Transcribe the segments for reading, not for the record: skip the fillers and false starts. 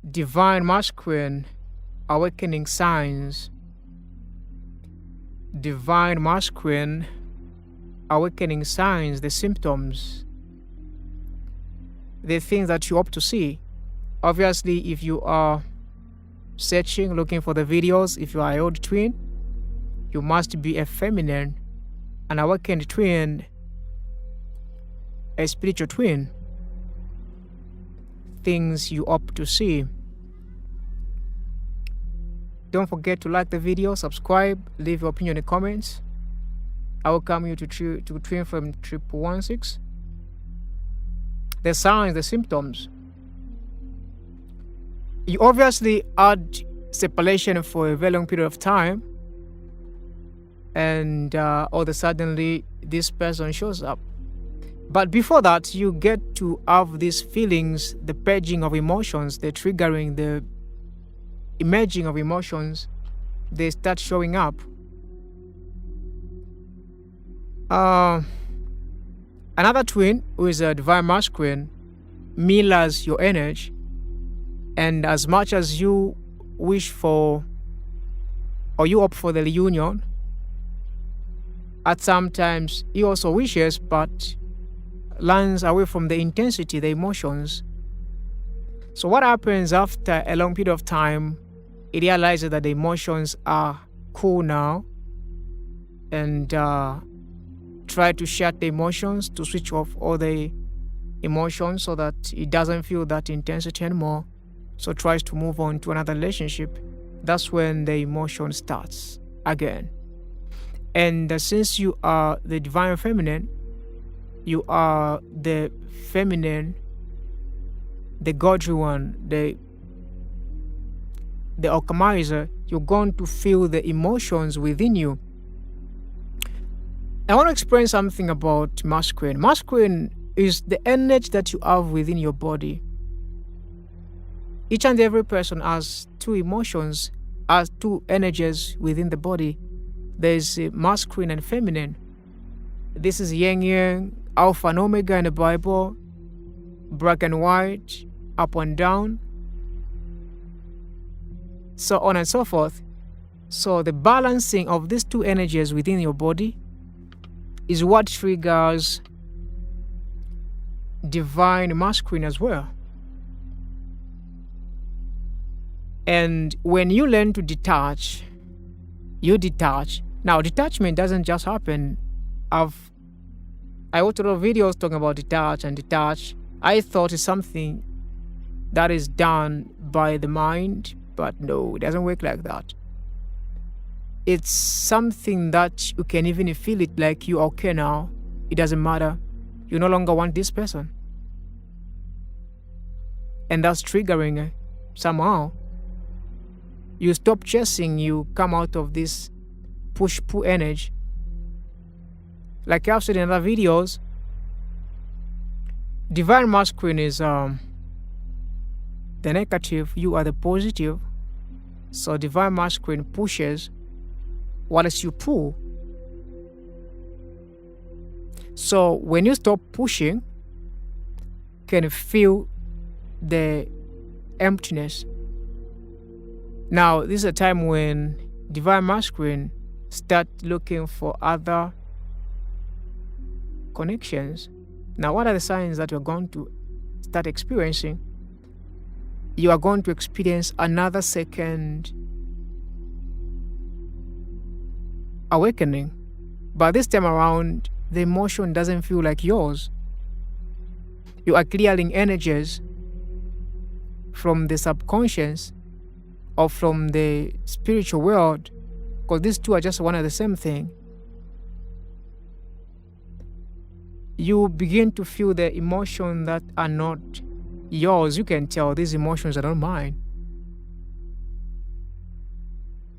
Divine masculine awakening signs. Divine masculine awakening signs, the symptoms, the things that you hope to see. Obviously, if you are searching, looking for the videos, if you are an old twin, you must be a feminine, an awakened twin, a spiritual twin. Things you hope to see. Don't forget to like the video, subscribe, leave your opinion in the comments. I welcome you to Twin from 1116. The signs, the symptoms. You obviously had separation for a very long period of time, and all of a sudden this person shows up. But before that, you get to have these feelings, the purging of emotions, the triggering, the emerging of emotions. They start showing up. Another twin, who is a divine masculine, mirrors your energy, and as much as you wish for or you hope for the reunion, at sometimes he also wishes but runs away from the intensity, the emotions. So what happens after a long period of time, he realizes that the emotions are cool now, and try to shut the emotions, to switch off all the emotions so that he doesn't feel that intensity anymore. So tries to move on to another relationship. That's when the emotion starts again. And since you are the divine feminine, you are the feminine, the godly one, the alchemizer, you're going to feel the emotions within you. I want to explain something about masculine. Masculine is the energy that you have within your body. Each and every person has two emotions, has two energies within the body. There's masculine and feminine. This is yin, alpha and omega in the Bible, black and white, up and down, so on and so forth. So the balancing of these two energies within your body is what triggers divine masculine as well. And when you learn to detach, you detach. Now, detachment doesn't just happen. I watched a lot of videos talking about detach. I thought it's something that is done by the mind, but no, it doesn't work like that. It's something that you can even feel it, like you're okay now. It doesn't matter. You no longer want this person. And that's triggering somehow. You stop chasing, you come out of this push-pull energy. Like I've said in other videos, divine masculine is the negative, you are the positive. So divine masculine pushes whilst you pull. So when you stop pushing, you can feel the emptiness. Now, this is a time when divine masculine start looking for other connections. Now, what are the signs that you're going to start experiencing? You are going to experience another second awakening. But this time around, the emotion doesn't feel like yours. You are clearing energies from the subconscious or from the spiritual world, because these two are just one and the same thing. You begin to feel the emotions that are not yours. You can tell these emotions are not mine.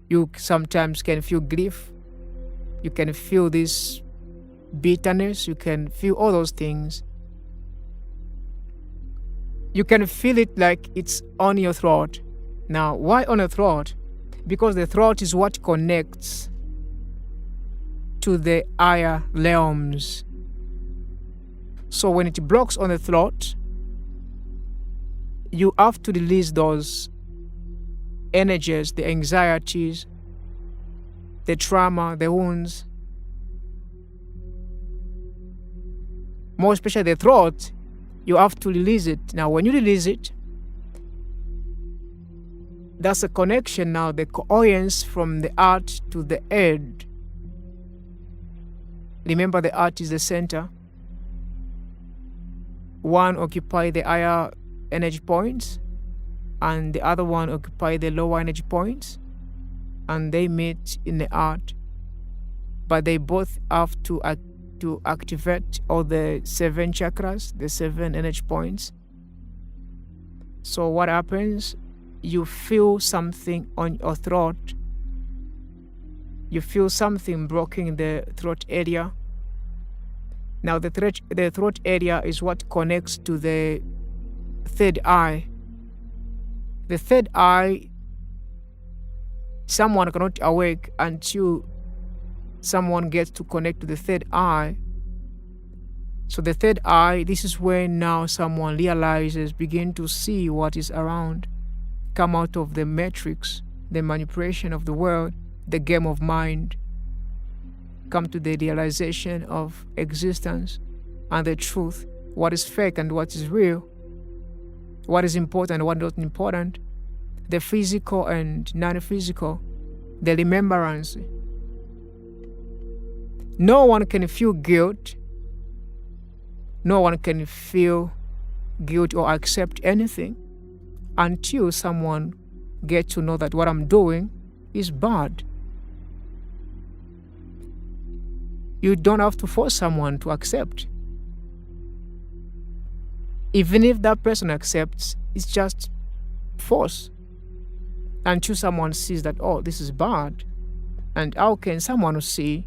You sometimes can feel grief. You can feel this bitterness. You can feel all those things. You can feel it like it's on your throat. Now, why on the throat? Because the throat is what connects to the higher realms. So when it blocks on the throat, you have to release those energies, the anxieties, the trauma, the wounds, more especially the throat. You have to release it. Now, when you release it, that's a connection now, the coherence from the heart to the head. Remember, the heart is the center. One occupy the higher energy points, and the other one occupy the lower energy points, and they meet in the heart. But they both have to activate all the 7 chakras, the 7 energy points. So what happens? You feel something on your throat. You feel something blocking in the throat area. Now the throat area is what connects to the third eye. The third eye, someone cannot awake until someone gets to connect to the third eye. So the third eye, this is when now someone realizes, begin to see what is around, come out of the matrix, the manipulation of the world, the game of mind, come to the realization of existence and the truth, what is fake and what is real, what is important and what is not important, the physical and non-physical, the remembrance. No one can feel guilt. No one can feel guilt or accept anything until someone gets to know that what I'm doing is bad. You don't have to force someone to accept. Even if that person accepts, it's just force. Until someone sees that, oh, this is bad. And how can someone see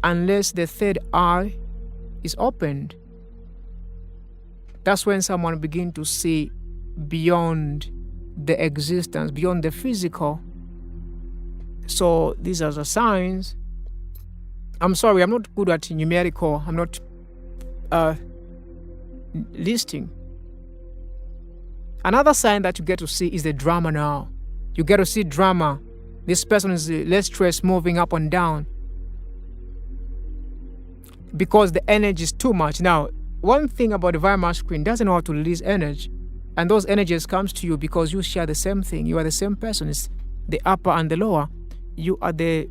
unless the third eye is opened? That's when someone begins to see beyond the existence, beyond the physical. So these are the signs. I'm sorry, I'm not good at numerical. I'm not listing. Another sign that you get to see is the drama now. You get to see drama. This person is less stressed, moving up and down, because the energy is too much. Now, one thing about the Divine Masculine, doesn't know how to release energy. And those energies comes to you because you share the same thing. You are the same person. It's the upper and the lower. You are the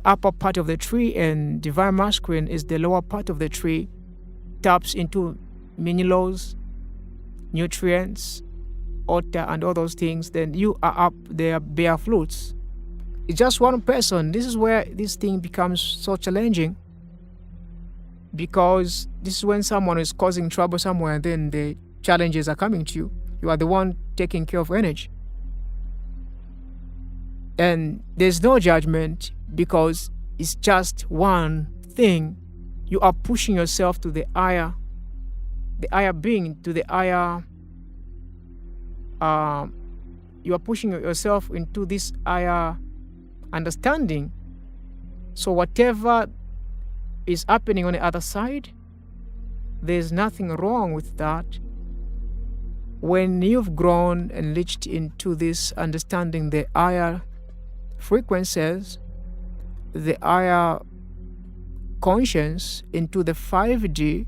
upper part of the tree, and Divine Masculine is the lower part of the tree. Taps into minerals, nutrients, water, and all those things. Then you are up there, bear fruits. It's just one person. This is where this thing becomes so challenging, because this is when someone is causing trouble somewhere, and then the challenges are coming to you. You are the one taking care of energy. And there's no judgment, because it's just one thing. You are pushing yourself to the higher being, to the higher, you are pushing yourself into this higher understanding. So whatever is happening on the other side, there's nothing wrong with that. When you've grown and reached into this understanding, the higher frequencies, the higher conscience, into the 5D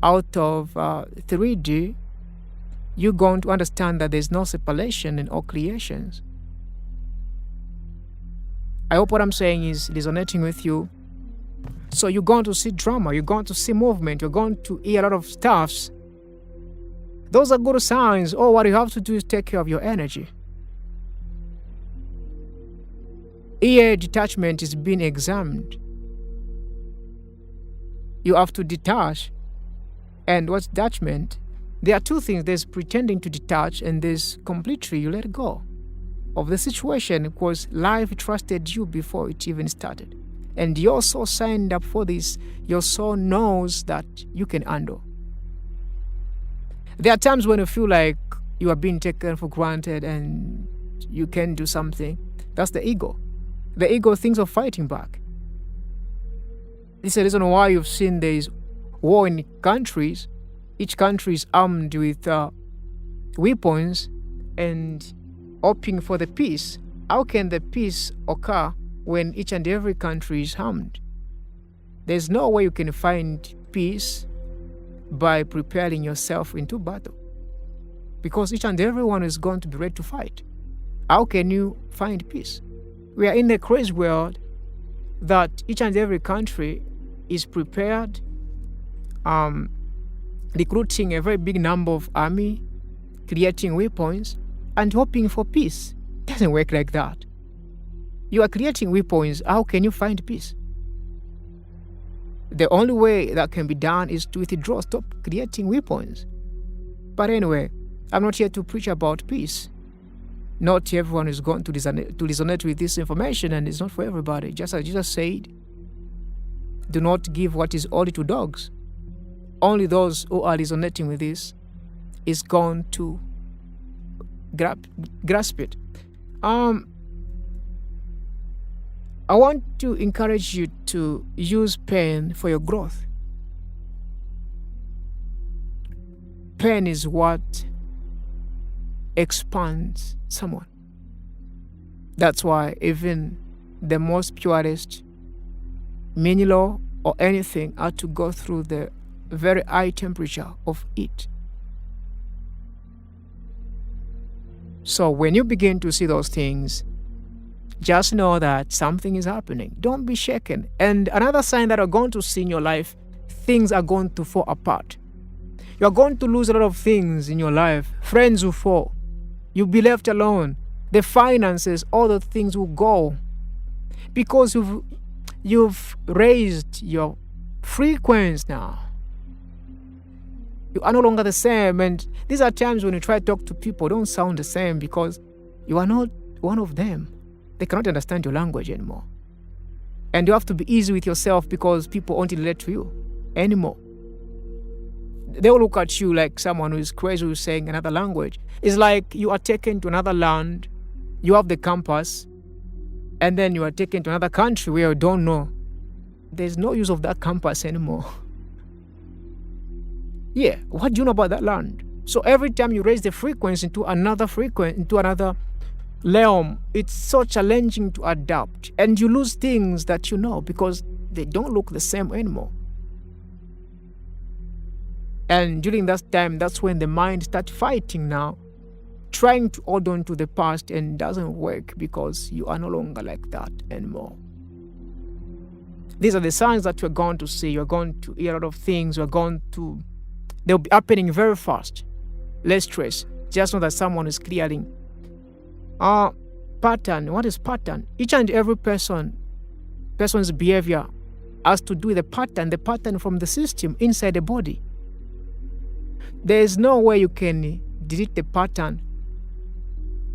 out of 3D, you're going to understand that there's no separation in all creations. I hope what I'm saying is resonating with you. So you're going to see drama, you're going to see movement, you're going to hear a lot of stuffs. Those are good signs. Oh, what you have to do is take care of your energy. Ear detachment is being examined. You have to detach. And what's detachment? There are two things. There's pretending to detach, and there's completely you let go of the situation, because life trusted you before it even started. And your soul signed up for this. Your soul knows that you can handle. There are times when you feel like you are being taken for granted and you can do something. That's the ego. The ego thinks of fighting back. This is the reason why you've seen there is war in countries. Each country is armed with weapons and hoping for the peace. How can the peace occur when each and every country is armed? There's no way you can find peace by preparing yourself into battle, because each and everyone is going to be ready to fight. How can you find peace? We are in a crazy world that each and every country is prepared, recruiting a very big number of army, creating weapons, and hoping for peace. It doesn't work like that. You are creating weapons. How can you find peace? The only way that can be done is to withdraw, stop creating weapons. But anyway, I'm not here to preach about peace. Not everyone is going to resonate with this information, and it's not for everybody. Just as Jesus said, do not give what is holy to dogs. Only those who are resonating with this is going to grasp it. I want to encourage you to use pain for your growth. Pain is what expands someone. That's why even the most purest mineral or anything had to go through the very high temperature of heat. So when you begin to see those things, just know that something is happening. Don't be shaken. And another sign that you're going to see in your life, things are going to fall apart. You're going to lose a lot of things in your life. Friends will fall. You'll be left alone. The finances, all the things will go. Because you've raised your frequency now. You are no longer the same. And these are times when you try to talk to people, don't sound the same because you are not one of them. They cannot understand your language anymore. And you have to be easy with yourself because people won't relate to you anymore. They will look at you like someone who is crazy who's saying another language. It's like you are taken to another land, you have the compass, and then you are taken to another country where you don't know. There's no use of that compass anymore. Yeah, what do you know about that land? So every time you raise the frequency into another realm, it's so challenging to adapt, and you lose things that you know because they don't look the same anymore. And during that time, that's when the mind starts fighting now, trying to hold on to the past, and doesn't work because you are no longer like that anymore. These are the signs that you're going to see. You're going to hear a lot of things. They'll be happening very fast. Less stress. Just know that someone is clearing. Pattern. What is pattern? Each and every person's behavior has to do with the pattern from the system inside the body. There is no way you can delete the pattern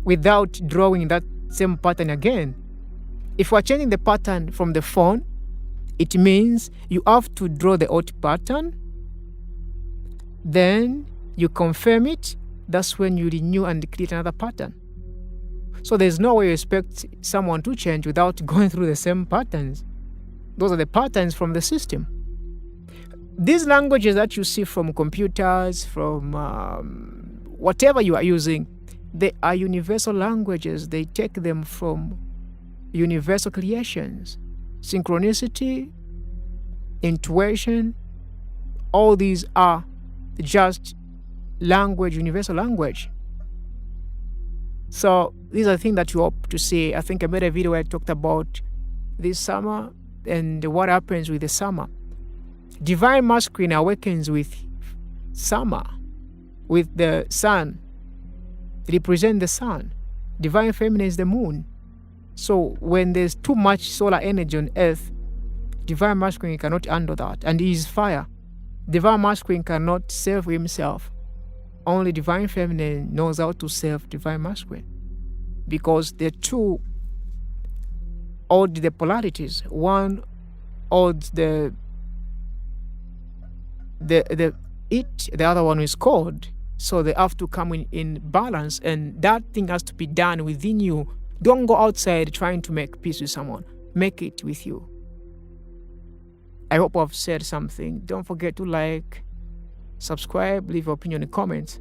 without drawing that same pattern again. If we're changing the pattern from the phone, it means you have to draw the old pattern, then you confirm it. That's when you renew and create another pattern. So there's no way you expect someone to change without going through the same patterns. Those are the patterns from the system. These languages that you see from computers, from whatever you are using, they are universal languages. They take them from universal creations. Synchronicity, intuition, all these are just language, universal language. So these are the things that you hope to see. I think I made a video where I talked about this summer and what happens with the summer. Divine masculine awakens with summer, with the sun. Represent the sun. Divine feminine is the moon. So when there's too much solar energy on earth, divine masculine cannot handle that. And he is fire. Divine masculine cannot save himself. Only divine feminine knows how to save divine masculine. Because the two hold the polarities. One holds the heat, the other one is cold. So they have to come in balance, and that thing has to be done within you. Don't go outside trying to make peace with someone. Make it with you. I hope I've said something. Don't forget to like, subscribe, leave your opinion in the comments.